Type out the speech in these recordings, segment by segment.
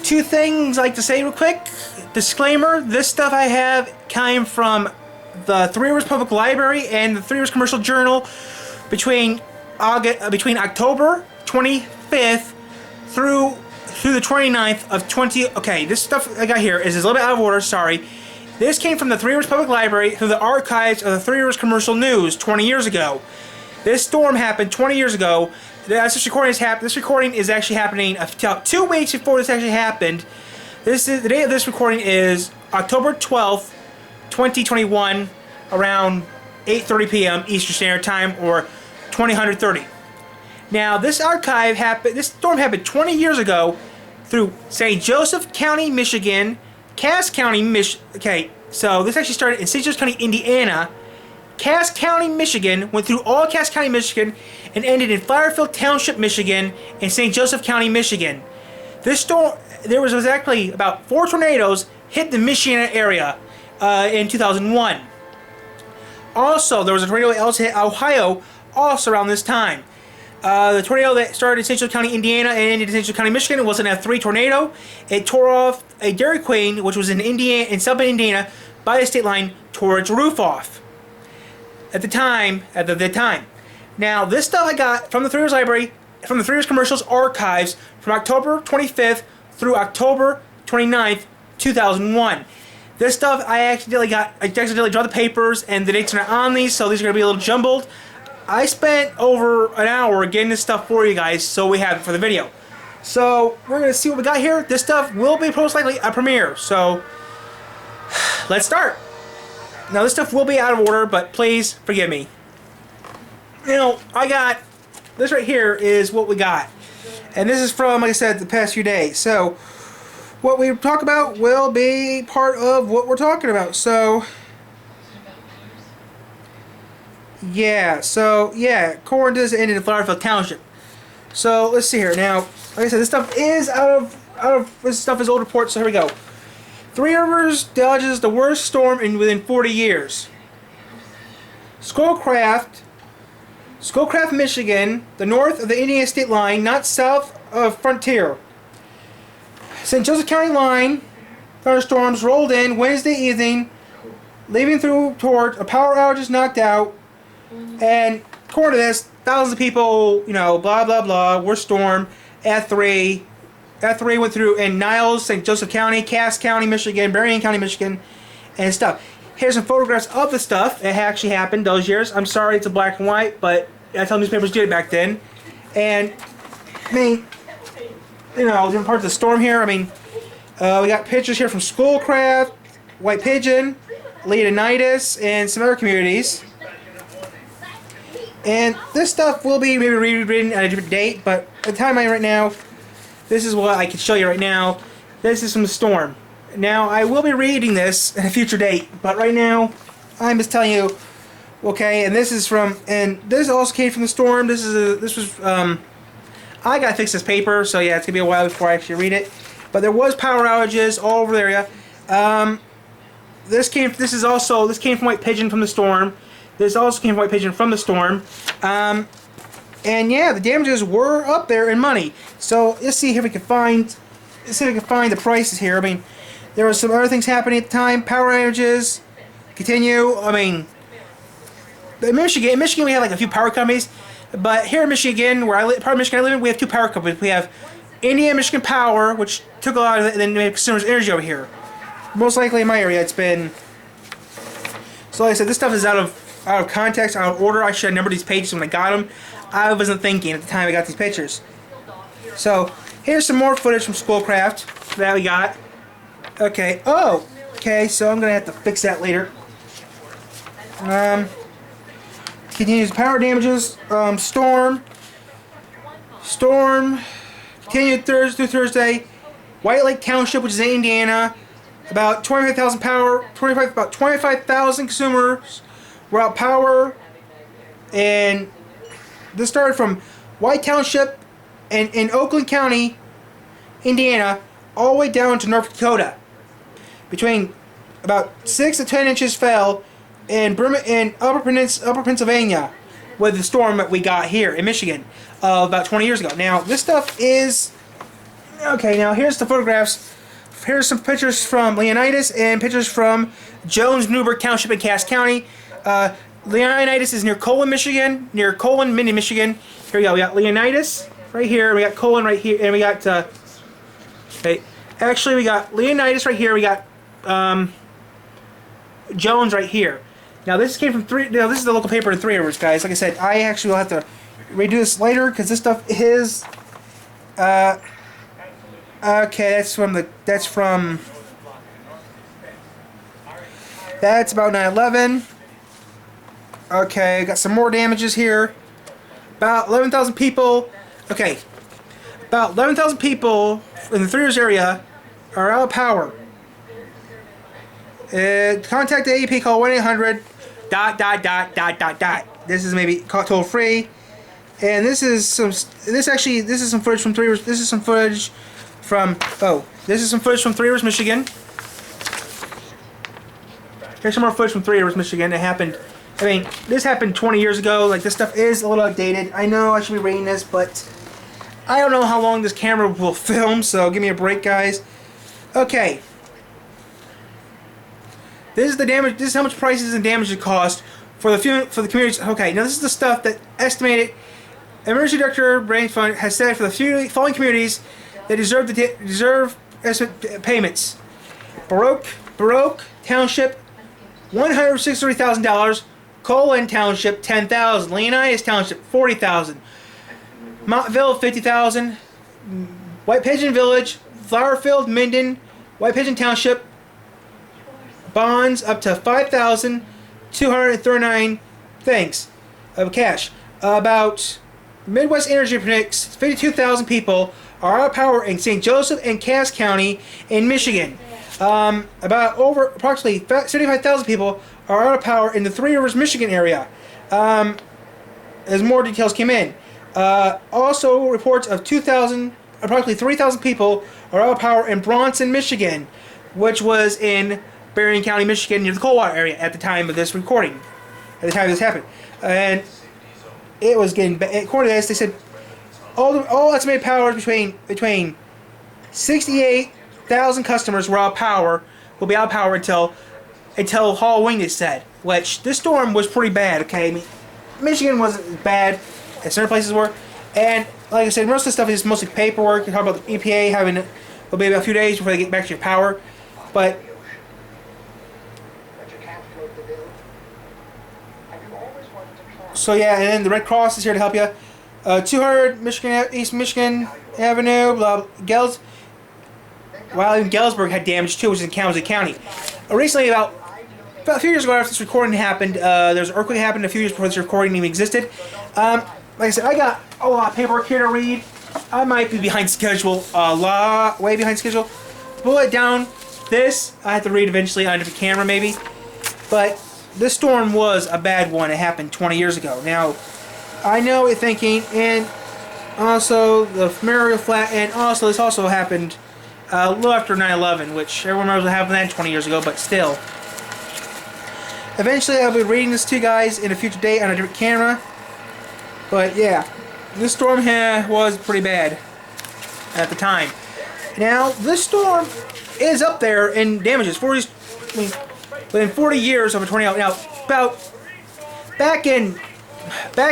two things I like to say real quick. Disclaimer, this stuff I have came from the Three Rivers Public Library and the Three Rivers Commercial Journal between October 25th through the 29th of 20... Okay, this stuff I got here is a little bit out of order, sorry. This came from the Three Rivers Public Library through the archives of the Three Rivers Commercial News 20 years ago. This storm happened 20 years ago. This recording is actually happening about 2 weeks before this actually happened. The date of this recording is October 12th, 2021, around 8:30 p.m. Eastern Standard Time, or 2030. Now, this storm happened 20 years ago through St. Joseph County, Michigan, Cass County, Okay, so this actually started in St. Joseph County, Indiana. Cass County, Michigan, went through all Cass County, Michigan, and ended in Firefield Township, Michigan, and St. Joseph County, Michigan. This storm, there was exactly about 4 tornadoes hit the Michiana area in 2001. Also, there was a tornado in Ohio also around this time. The tornado that started in St. Joseph County, Indiana, and ended in St. Joseph County, Michigan, was an F3 tornado. It tore off a Dairy Queen, which was in South Bend, Indiana, by the state line, tore its roof off. At the time. Now, this stuff I got from the Three Rivers Library, from the Three Rivers Commercials archives, from October 25th through October 29th, 2001. This stuff I accidentally draw the papers, and the dates are not on these, so these are going to be a little jumbled. I spent over an hour getting this stuff for you guys, so we have it for the video. So, we're going to see what we got here. This stuff will be most likely a premiere, so let's start. Now, this stuff will be out of order, but please forgive me. You know, I got... This right here is what we got. And this is from, like I said, the past few days. So, what we talk about will be part of what we're talking about. So, yeah. Corn does ended in Firefield Township. So, let's see here. Now, like I said, this stuff is this stuff is old reports, so here we go. Three Rivers dodges the worst storm within 40 years. Schoolcraft, Michigan, the north of the Indiana state line, not south of frontier. St. Joseph County line, thunderstorms rolled in Wednesday evening, leaving towards a power outage is knocked out, and according to this, thousands of people, blah blah blah, were stormed. F3 went through in Niles, St. Joseph County, Cass County, Michigan, Berrien County, Michigan, and stuff. Here's some photographs of the stuff that actually happened those years. I'm sorry it's a black and white, but that's how newspapers did it back then. And, I mean, different parts of the storm here. I mean, we got pictures here from Schoolcraft, White Pigeon, Leonidas, and some other communities. And this stuff will be maybe rewritten at a different date, but at the time I'm right now, this is what I can show you right now. This is from the storm. Now, I will be reading this at a future date, but right now, I'm just telling you, okay, and this also came from the storm. I gotta fix this paper, so yeah, it's gonna be a while before I actually read it. But there was power outages all over the area. This came from White Pigeon from the storm. This also came from White Pigeon from the storm. And yeah, the damages were up there in money. So let's see if we can find the prices here. I mean, there were some other things happening at the time. Power outages continue. I mean, in Michigan we have like a few power companies, but here in Michigan, part of Michigan I live in, we have 2 power companies. We have Indiana Michigan Power, which took a lot of it, and then we have Consumers Energy over here. Most likely in my area, it's been. So like I said, this stuff is out of context, out of order. I should have numbered these pages when I got them. I wasn't thinking at the time I got these pictures. So, here's some more footage from Schoolcraft that we got. Okay. Oh! Okay, so I'm going to have to fix that later. Continues power damages. Storm. Continued through Thursday. White Lake Township, which is in Indiana. About 25,000 consumers were out power. And this started from White Township in Oakland County, Indiana, all the way down to North Dakota. Between about 6 to 10 inches fell in Upper Pennsylvania with the storm that we got here in Michigan about 20 years ago. Now, this stuff is Okay, now here's the photographs. Here's some pictures from Leonidas and pictures from Jones, Newburgh Township in Cass County. Leonidas is near Colon, Michigan. Near Colon, Minden, Michigan. Here we go. We got Leonidas right here. We got Colon right here, and we got. Okay, actually, we got Leonidas right here. We got Jones right here. Now this came from this is the local paper in Three Rivers, guys. Like I said, I actually will have to redo this later because this stuff is. Okay, that's about 9/11. Okay, got some more damages here. About 11,000 people. Okay, about 11,000 people in the Three Rivers area are out of power. Contact the AEP. Call 1-800. ... This is maybe toll free. And this is some footage from Three Rivers. This is some footage from Three Rivers, Michigan. Here's some more footage from Three Rivers, Michigan. It happened. I mean, this happened 20 years ago. Like, this stuff is a little outdated. I know I should be rating this, but I don't know how long this camera will film. So give me a break, guys. Okay. This is the damage. This is how much prices and damage it cost for the communities. Okay. Now this is the stuff that estimated. Emergency Director Brain Fund has said for the following communities that deserve estimate payments: Baroque Township, $163,000. Colon Township, $10,000. Leonidas Township, $40,000. Montville, $50,000. White Pigeon Village, Flowerfield, Minden, White Pigeon Township, bonds up to $5,239 things of cash. About Midwest Energy predicts 52,000 people are out of power in St. Joseph and Cass County in Michigan. Approximately 75,000 people are out of power in the Three Rivers, Michigan area. As more details came in. Also, reports of approximately 3,000 people are out of power in Bronson, Michigan, which was in Berrien County, Michigan, near the Coldwater area at the time of this recording. At the time this happened. And it was getting, according to this, they said all estimated powers between 68,000 customers were out of power, will be out of power until Halloween, it said. Which, this storm was pretty bad, okay? I mean, Michigan wasn't as bad as certain places were. And, like I said, most of the stuff is mostly paperwork. You talk about the EPA having, it'll be a few days before they get back to your power. But, so yeah, and then the Red Cross is here to help you. 200 East Michigan Avenue, while even Galesburg had damage too, which is in Kalamazoo County. Recently, about a few years ago after this recording happened, there was an earthquake that happened a few years before this recording even existed. Like I said, I got a lot of paperwork here to read. I might be behind schedule, way behind schedule. Bullet down this, I have to read eventually on a different camera maybe. But this storm was a bad one. It happened 20 years ago. Now, I know what you're thinking, and also the Mario Flat, and also this also happened a little after 9/11, which everyone knows what happened then 20 years ago, but still. Eventually, I'll be reading this to you guys in a future date on a different camera. But yeah, this storm here was pretty bad at the time. Now, this storm is up there in damages. Within 40 years of a tornado. Now, about back in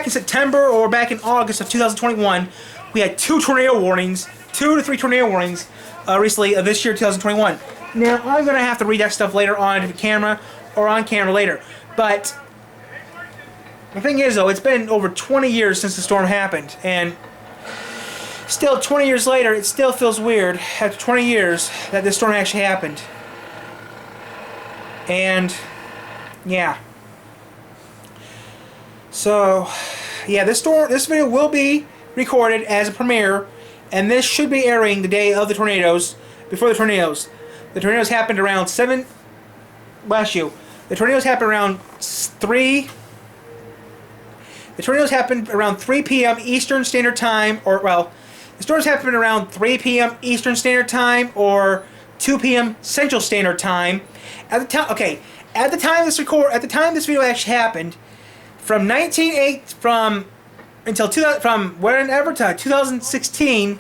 September or back in August of 2021, we had 2 tornado warnings, 2 to 3 tornado warnings recently of this year, 2021. Now, I'm going to have to read that stuff later on the camera or on camera later. But the thing is, though, it's been over 20 years since the storm happened, and still 20 years later, it still feels weird after 20 years that this storm actually happened. And yeah. So yeah, this video will be recorded as a premiere, and this should be airing the day of the tornadoes, before the tornadoes. The tornadoes happened around 7. Bless you. The tornadoes happened around 3. The tornadoes happened around 3 p.m. Eastern Standard Time, or well, the storms happened around 3 p.m. Eastern Standard Time or 2 p.m. Central Standard Time. At the time, okay, at the time this video actually happened, from whenever to 2016,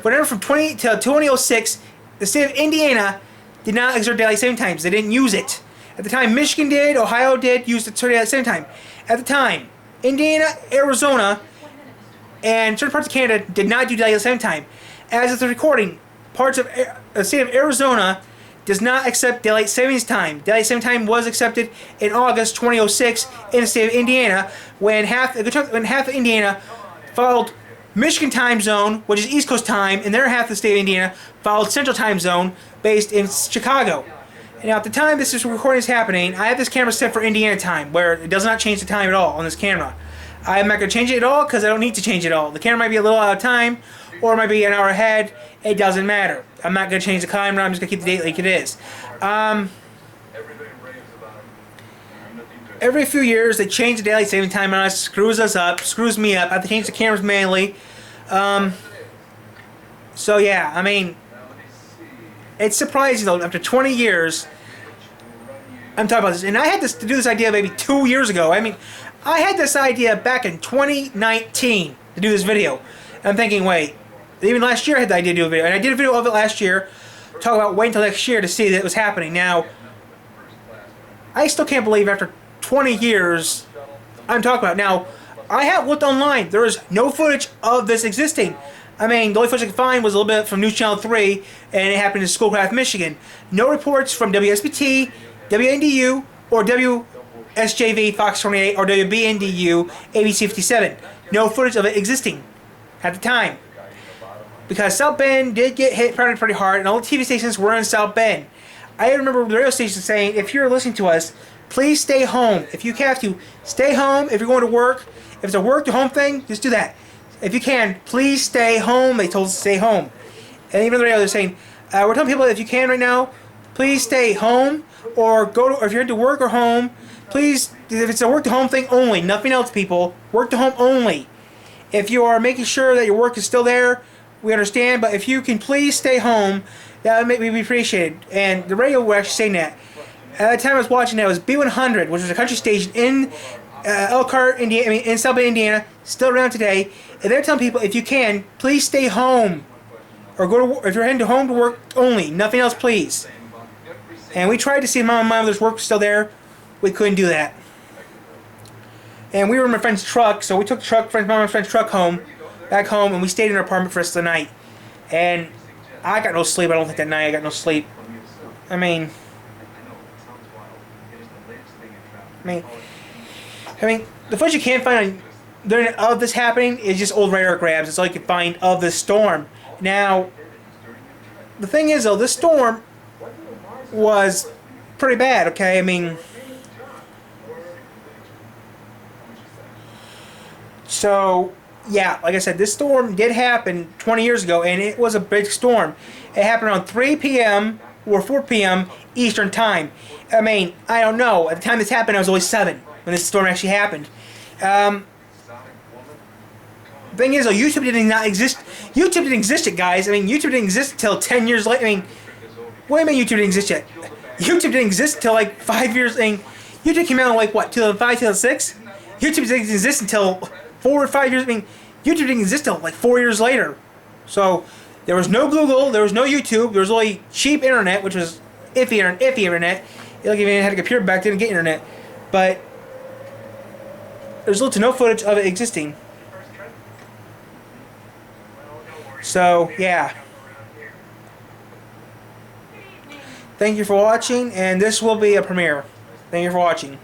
Whenever from 20 till 2006, the state of Indiana did not exert daylight saving times. They didn't use it. At the time, Michigan did, Ohio did use the daylight saving time. At the time, Indiana, Arizona, and certain parts of Canada did not do daylight saving time. As of the recording, parts of the state of Arizona does not accept daylight savings time. Daylight saving time was accepted in August 2006 in the state of Indiana when half of Indiana followed Michigan time zone, which is East Coast time, and their half of the state of Indiana followed Central time zone based in Chicago. And now at the time this recording is happening, I have this camera set for Indiana time, where it does not change the time at all on this camera. I'm not going to change it at all because I don't need to change it at all. The camera might be a little out of time, or it might be an hour ahead. It doesn't matter. I'm not going to change the camera. I'm just going to keep the date like it is. Every few years they change the daylight saving time on us, screws us up, screws me up. I have to change the cameras manually. So yeah, I mean, it's surprising though. After 20 years, I'm talking about this, and I had to do this idea maybe 2 years ago. I mean, I had this idea back in 2019 to do this video. And I'm thinking, wait, even last year I had the idea to do a video, and I did a video of it last year. Talk about waiting until next year to see that it was happening. Now, I still can't believe after 20 years I'm talking about it. Now, I have looked online. There is no footage of this existing. I mean, the only footage I could find was a little bit from News Channel 3, and it happened in Schoolcraft, Michigan. No reports from WSBT, WNDU, or WSJV, Fox 28, or WBNDU, ABC 57. No footage of it existing at the time. Because South Bend did get hit pretty hard, and all the TV stations were in South Bend. I remember the radio station saying, if you're listening to us, please stay home. If you have to, stay home. If you're going to work, if it's a work to home thing, just do that. If you can, please stay home. They told us to stay home. And even the radio, they're saying, we're telling people that if you can right now, please stay home, or or if you're into work or home, please, if it's a work to home thing only, nothing else, people, work to home only. If you are making sure that your work is still there, we understand, but if you can please stay home, that would make me appreciated. And the radio were actually saying that. At the time I was watching that, it was B100, which was a country station in Elkhart, Indiana, in South Bend, Indiana, still around today. And they're telling people, if you can, please stay home, or go to work. If you're heading home to work only, nothing else, please. And we tried to see if my mother's work was still there. We couldn't do that. And we were in my friend's truck, so we took the truck, my friend's truck back home, and we stayed in our apartment for the rest of the night. And I got no sleep. I don't think that night I got no sleep. I mean, the footage you can't find of this happening is just old radar grabs. It's all you can find of this storm. Now, the thing is though, this storm was pretty bad. Okay, I mean, so yeah, like I said, this storm did happen 20 years ago, and it was a big storm. It happened around 3 p.m. or 4 p.m. Eastern Time. I mean, I don't know. At the time this happened, I was only 7 when this storm actually happened. The thing is, though, YouTube did not exist. YouTube didn't exist yet, guys. I mean, YouTube didn't exist until 10 years later. I mean, what do you mean YouTube didn't exist yet? YouTube didn't exist until like 5 years. I mean, YouTube came out in like, what, 2005, 2006? YouTube didn't exist until 4 or 5 years. I mean, YouTube didn't exist until like 4 years later. So there was no Google, there was no YouTube, there was only cheap internet, which was iffy internet. Like, if you had a computer back then, didn't get internet. But there's little to no footage of it existing. So yeah. Thank you for watching, and this will be a premiere. Thank you for watching.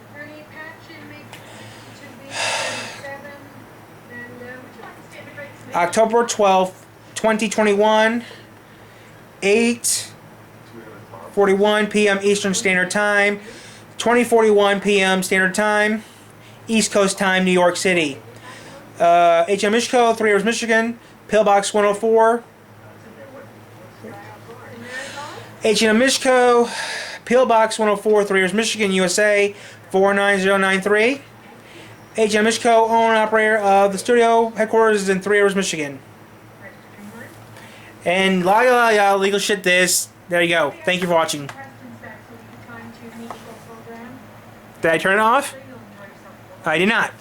October 12th, 2021, 8:41 p.m. Eastern Standard Time, 20:41 p.m. Standard Time, East Coast Time, New York City. H.M. Mishko, 3 Rivers, Michigan, Pillbox 104. H.M. Mishko, Pillbox 104, 3 Rivers, Michigan, USA, 49093. H.M. Mishko, owner and operator of the studio. Headquarters is in 3 Rivers, Michigan. And legal shit this. There you go. Thank you for watching. Did I turn it off? I did not.